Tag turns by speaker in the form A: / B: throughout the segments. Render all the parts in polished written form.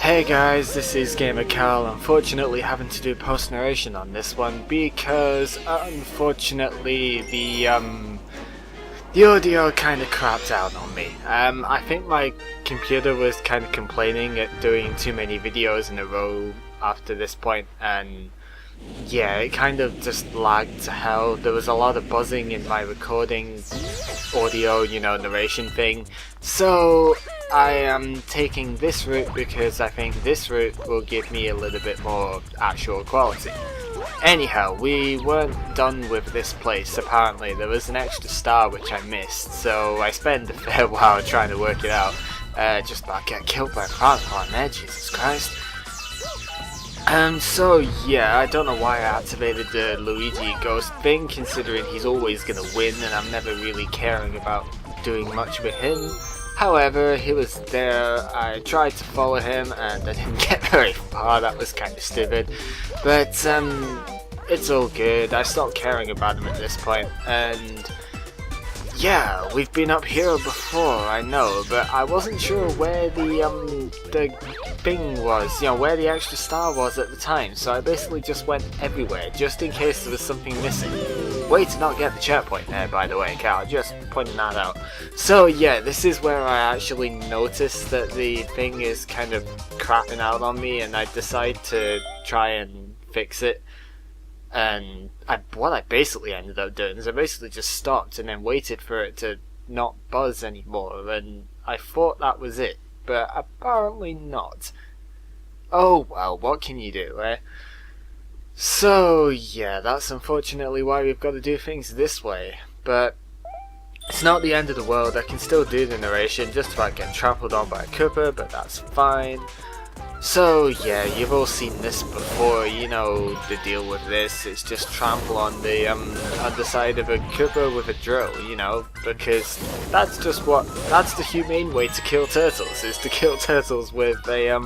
A: Hey guys, this is gamercal. Unfortunately having to do post-narration on this one because unfortunately the audio kind of crapped out on me. I think my computer was kind of complaining at doing too many videos in a row after this point, and yeah, it kind of just lagged to hell. There was a lot of buzzing in my recording audio, narration thing. So I am taking this route because I think this route will give me a little bit more actual quality. Anyhow, we weren't done with this place apparently. There was an extra star which I missed, so I spent a fair while trying to work it out. Just about get killed by a plant there, Jesus Christ. So yeah, I don't know why I activated the Luigi ghost thing, considering he's always gonna win and I'm never really caring about doing much with him. However, he was there, I tried to follow him and I didn't get very far. That was kind of stupid. But it's all good, I stopped caring about him at this point, and yeah, we've been up here before, I know, but I wasn't sure where the thing was, where the extra star was at the time, so I basically just went everywhere, just in case there was something missing. Way to not get the checkpoint there, by the way, Cal, just pointing that out. So yeah, this is where I actually noticed that the thing is kind of crapping out on me, and I decide to try and fix it. And what I basically ended up doing is I basically just stopped and then waited for it to not buzz anymore, and I thought that was it, but apparently not. Oh well, what can you do, eh? So yeah, that's unfortunately why we've got to do things this way, but it's not the end of the world. I can still do the narration, just about get trampled on by a Koopa, but that's fine. So yeah, you've all seen this before, you know the deal with this. It's just trample on the underside of a Koopa with a drill, because that's the humane way to kill turtles, is to kill turtles with a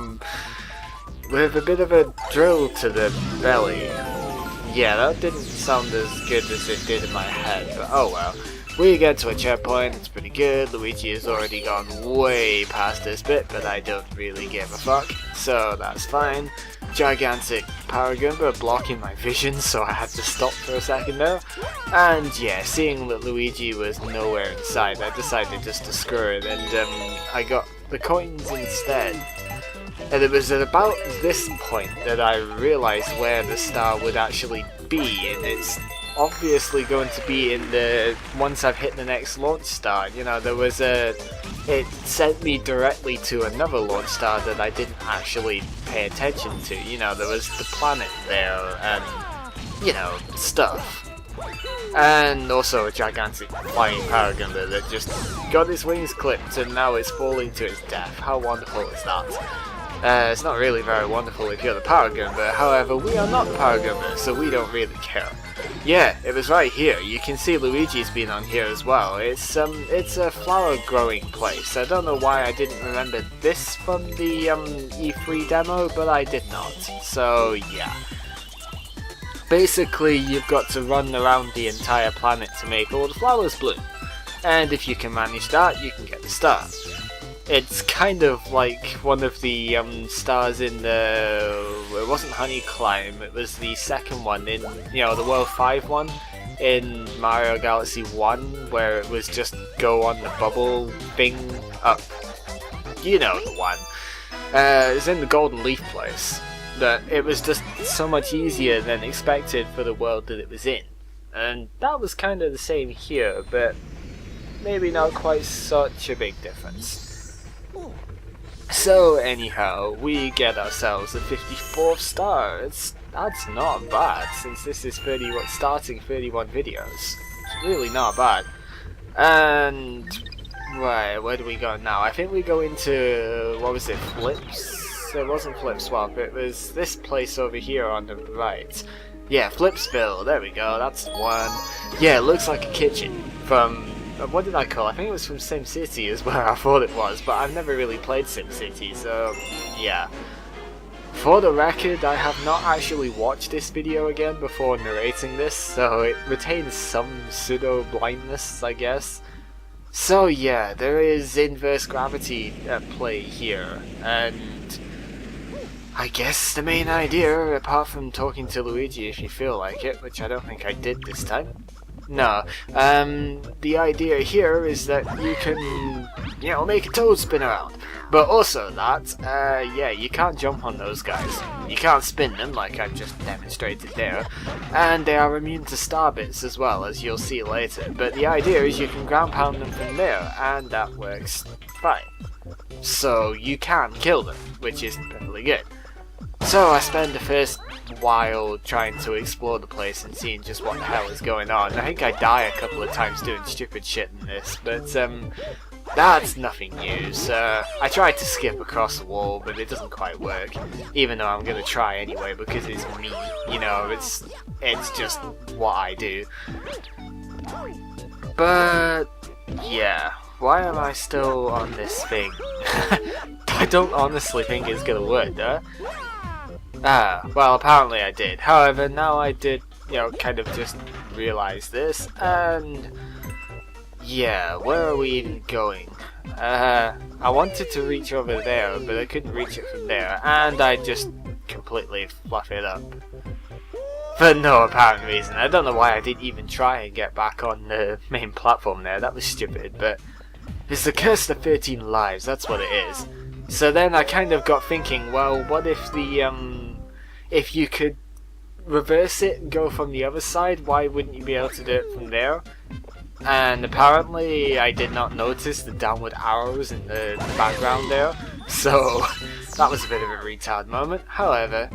A: bit of a drill to the belly. Yeah, that didn't sound as good as it did in my head, but oh well. We get to a checkpoint, it's pretty good. Luigi has already gone way past this bit, but I don't really give a fuck, so that's fine. Gigantic power Goomba blocking my vision, so I had to stop for a second there. And yeah, seeing that Luigi was nowhere in sight, I decided just to screw it, and I got the coins instead. And it was at about this point that I realised where the star would actually be, and it's obviously going to be in the once I've hit the next launch star. It sent me directly to another launch star that I didn't actually pay attention to. There was the planet there and stuff, and also a gigantic flying power Goomba that just got its wings clipped and now it's falling to its death. How wonderful is that? It's not really very wonderful if you're the Power Goomba, however we are not Power Goomba, so we don't really care. Yeah, it was right here. You can see Luigi's been on here as well. It's a flower growing place. I don't know why I didn't remember this from the E3 demo, but I did not. So yeah. Basically, you've got to run around the entire planet to make all the flowers bloom. And if you can manage that, you can get the star. It's kind of like one of the stars in it wasn't Honey Climb, it was the second one in, the World 5 one in Mario Galaxy 1, where it was just go on the bubble thing up. You know the one. It's in the Golden Leaf place. That it was just so much easier than expected for the world that it was in. And that was kind of the same here, but maybe not quite such a big difference. So anyhow, we get ourselves a 54th star. That's not bad, since this is starting 31 videos. It's really not bad. And right, where do we go now? I think we go into, what was it, Flips? It wasn't Flip Swap, it was this place over here on the right. Yeah, Flipsville, there we go, that's the one. Yeah, it looks like a kitchen from, what did I call it? I think it was from SimCity is where I thought it was, but I've never really played SimCity, so yeah. For the record, I have not actually watched this video again before narrating this, so it retains some pseudo-blindness, I guess. So yeah, there is inverse gravity at play here, and I guess the main idea, apart from talking to Luigi if you feel like it, which I don't think I did this time. No, the idea here is that you can, you know, make a toad spin around. But also that, yeah, you can't jump on those guys. You can't spin them like I've just demonstrated there. And they are immune to star bits as well, as you'll see later. But the idea is you can ground pound them from there, and that works fine. So you can kill them, which is perfectly good. So I spend the first while trying to explore the place and seeing just what the hell is going on. I think I die a couple of times doing stupid shit in this, but that's nothing new. I tried to skip across the wall, but it doesn't quite work, even though I'm gonna try anyway because it's me, you know, it's just what I do. But yeah, why am I still on this thing? I don't honestly think it's gonna work, though. Ah, well, apparently I did. However, now I did, you know, kind of just realize this, and yeah, where are we even going? I wanted to reach over there, but I couldn't reach it from there, and I just completely fluff it up. For no apparent reason. I don't know why I didn't even try and get back on the main platform there, that was stupid, but it's the curse of 13 lives, that's what it is. So then I kind of got thinking, well, what if if you could reverse it and go from the other side, why wouldn't you be able to do it from there? And apparently I did not notice the downward arrows in the background there, so that was a bit of a retard moment. However,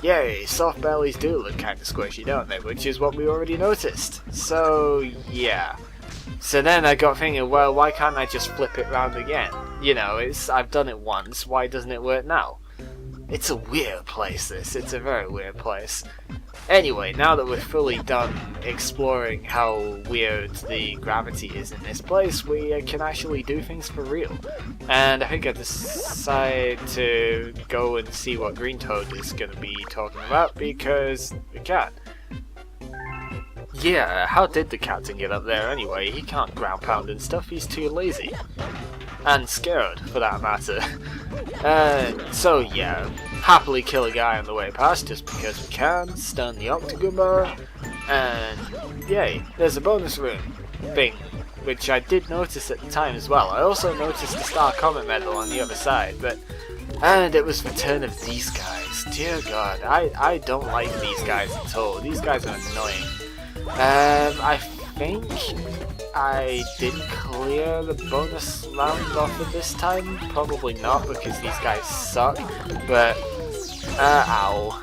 A: yay, soft bellies do look kind of squishy, don't they? Which is what we already noticed. So yeah. So then I got thinking, well, why can't I just flip it round again? You know, I've done it once, why doesn't it work now? It's a weird place, this. It's a very weird place. Anyway, now that we're fully done exploring how weird the gravity is in this place, we can actually do things for real. And I think I decide to go and see what Green Toad is going to be talking about, because we can. Yeah, how did the captain get up there anyway? He can't ground pound and stuff, he's too lazy. And scared, for that matter. So yeah, happily kill a guy on the way past just because we can, stun the Octogumba, and yay, there's a bonus room thing, which I did notice at the time as well. I also noticed the Star Comet medal on the other side, and it was Return of these guys. Dear God, I don't like these guys at all. These guys are annoying. I think I didn't clear the bonus round off of this time. Probably not, because these guys suck. But, ow.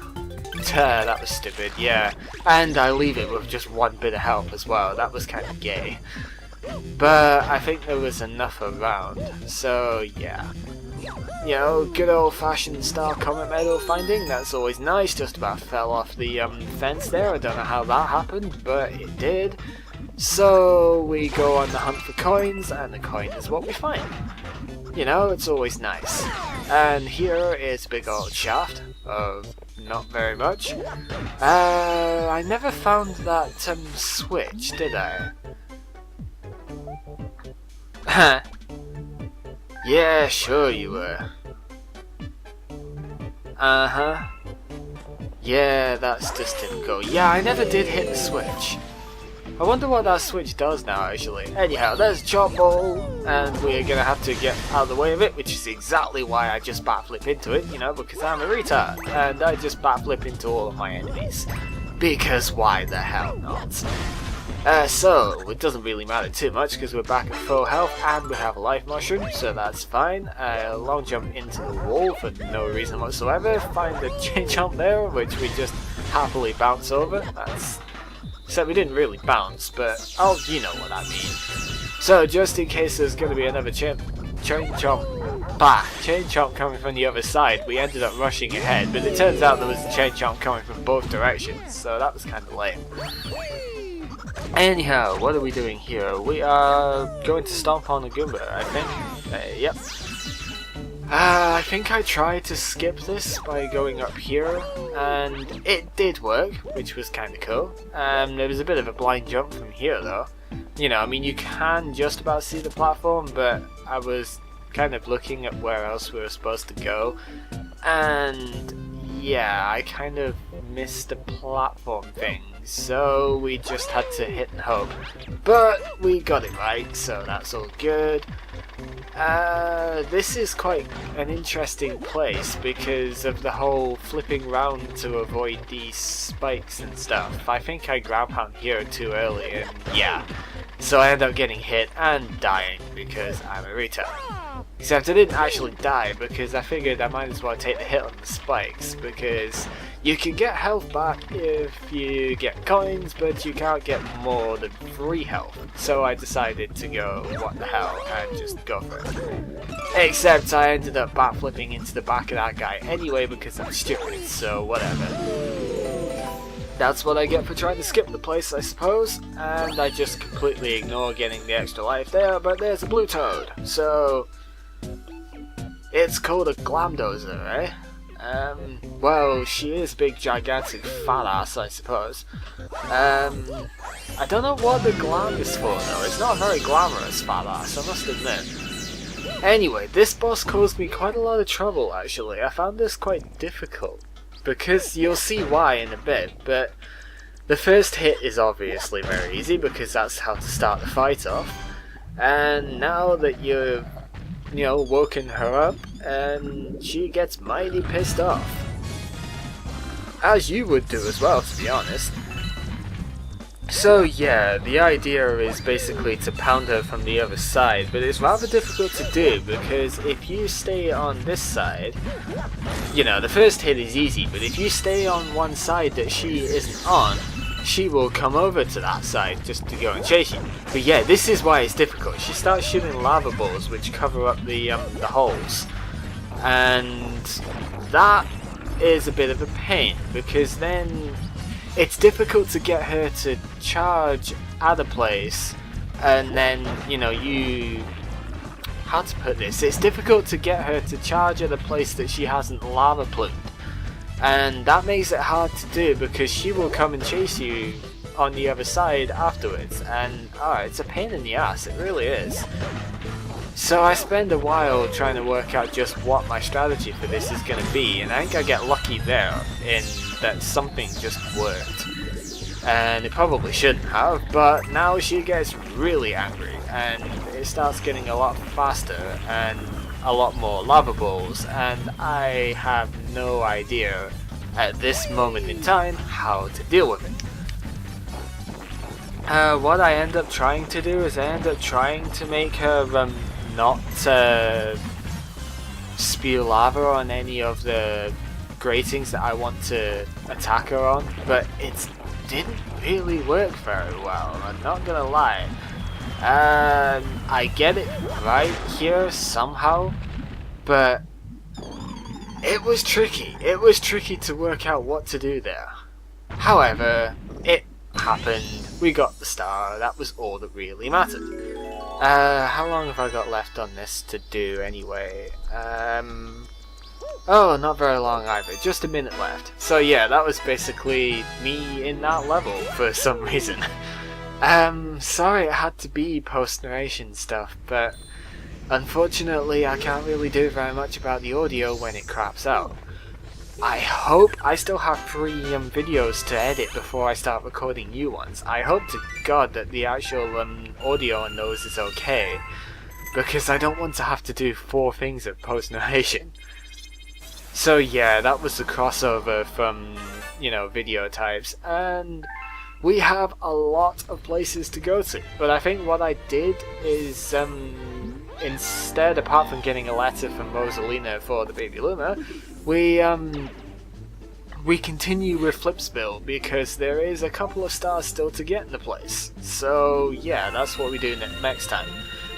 A: That was stupid, yeah. And I leave it with just one bit of health as well. That was kind of gay. But I think there was enough around. So, yeah. You know, good old-fashioned Star Comet medal finding, that's always nice. Just about fell off the fence there. I don't know how that happened, but it did. So we go on the hunt for coins, and the coin is what we find. You know, it's always nice. And here is a big old shaft of not very much. I never found that switch, did I? Yeah, sure you were. Uh-huh. Yeah, that's just typical. Yeah, I never did hit the switch. I wonder what that switch does now, actually. Anyhow, there's a chop ball, and we're gonna have to get out of the way of it, which is exactly why I just backflip into it, you know, because I'm a retard, and I just backflip into all of my enemies. Because why the hell not? So, it doesn't really matter too much because we're back at full health and we have a life mushroom, so that's fine. Long jump into the wall for no reason whatsoever. Find the chain jump there, which we just happily bounce over. Except we didn't really bounce, but oh, you know what I mean. So, just in case there's going to be another chain chomp coming from the other side, we ended up rushing ahead, but it turns out there was a chain chomp coming from both directions, so that was kind of lame. Anyhow, what are we doing here? We are going to stomp on a Goomba, I think. Yep. I think I tried to skip this by going up here, and it did work, which was kind of cool. There was a bit of a blind jump from here, though. You know, I mean, you can just about see the platform, but I was kind of looking at where else we were supposed to go, and yeah, I kind of missed the platform thing, so we just had to hit and hope. But we got it right, so that's all good. This is quite an interesting place because of the whole flipping round to avoid these spikes and stuff. I think I grab on here too early, and yeah, so I end up getting hit and dying because I'm a retard. Except I didn't actually die because I figured I might as well take the hit on the spikes, because you can get health back if you get coins, but you can't get more than 3 health. So I decided to go what the hell and just go for it. Except I ended up backflipping into the back of that guy anyway because I'm stupid, so whatever. That's what I get for trying to skip the place, I suppose, and I just completely ignore getting the extra life there, but there's a blue toad, so it's called a glamdozer, eh? Well, she is big, gigantic, fat ass, I suppose. I don't know what the glam is for, though. It's not a very glamorous fat ass, I must admit. Anyway, this boss caused me quite a lot of trouble, actually. I found this quite difficult, because you'll see why in a bit, but the first hit is obviously very easy, because that's how to start the fight off. And now that you've woken her up, and she gets mighty pissed off. As you would do as well, to be honest. So yeah, the idea is basically to pound her from the other side, but it's rather difficult to do because if you stay on this side, the first hit is easy, but if you stay on one side that she isn't on, she will come over to that side just to go and chase you. But yeah, this is why it's difficult. She starts shooting lava balls which cover up the holes, and that is a bit of a pain because then it's difficult to get her to charge at a place, and then how to put this? It's difficult to get her to charge at a place that she hasn't lava plumed. And that makes it hard to do because she will come and chase you on the other side afterwards, and it's a pain in the ass, it really is. So I spend a while trying to work out just what my strategy for this is going to be, and I think I get lucky there in that something just worked. And it probably shouldn't have, but now she gets really angry and it starts getting a lot faster and a lot more lava balls, and I have no idea at this moment in time how to deal with it. What I end up trying to do is I end up trying to make her not spew lava on any of the gratings that I want to attack her on, but it didn't really work very well, I'm not gonna lie. I get it right here somehow, but it was tricky. It was tricky to work out what to do there. However, it happened. We got the star. That was all that really mattered. How long have I got left on this to do anyway? Oh, not very long either. Just a minute left. So yeah, that was basically me in that level for some reason. Sorry it had to be post-narration stuff, but unfortunately I can't really do very much about the audio when it craps out. I hope I still have 3 videos to edit before I start recording new ones. I hope to God that the actual audio on those is okay, because I don't want to have to do 4 things of post-narration. So yeah, that was the crossover from, video types, and we have a lot of places to go to. But I think what I did is, instead, apart from getting a letter from Rosalina for the Baby Luma, we continue with Flipspill because there is a couple of stars still to get in the place. So yeah, that's what we do next time.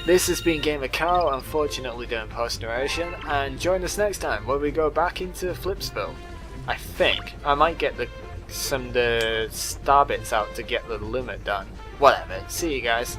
A: This has been gamercal, unfortunately doing post-narration, and join us next time where we go back into Flipspill. I think. I might get the star bits out to get the Luma done. Whatever. See you guys.